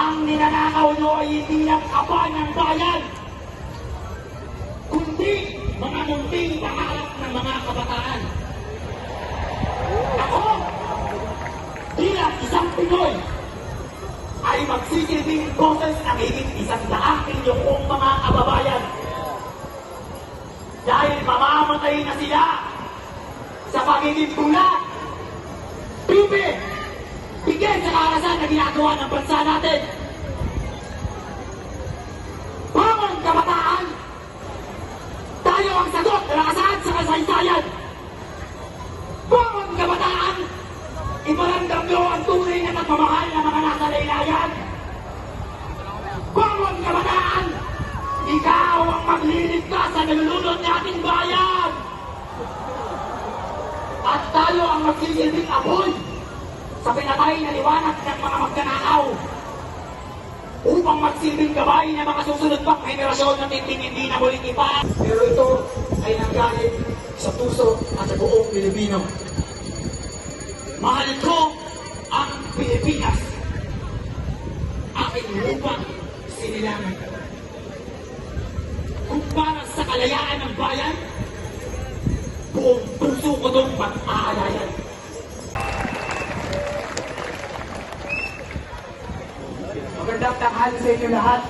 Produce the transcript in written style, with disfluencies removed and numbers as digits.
Ang ninanakaw nyo ay hindi lang kapan ng bayan, kundi mga munting pangarap ng mga kabataan. Ako, bilang isang Pinoy, ay magsisilbing boses ng higit 100 milyong mga kababayan. Dahil mamamatay na sila sa pagiging bulag, pipi, bigay sa karasan na ginagawa ng bansa natin. Bangon kabataan! Tayo ang sagot na nakasaad sa kasaysayan. Bangon kabataan! Iparamdam nyo ang tunay na nagmamahal ng mga nasa laylayan. Bangon kabataan! Ikaw ang magliligtas sa nalulunod nating bayan! At tayo ang magsisilbing apoy sa pinatay na liwanag ng mga magnanakaw upang magsilbing gabay ng mga susunod pang henerasyon na hindi na muling ipa. Pero ito ay nanggaling sa puso at sa buong Pilipino. Mahal ko ang Pilipinas. Aking lupa sinilangan. Kung para sa kalayaan ng bayan, buong puso ko itong pag-aalayan. Magandang tanghali sa inyo lahat.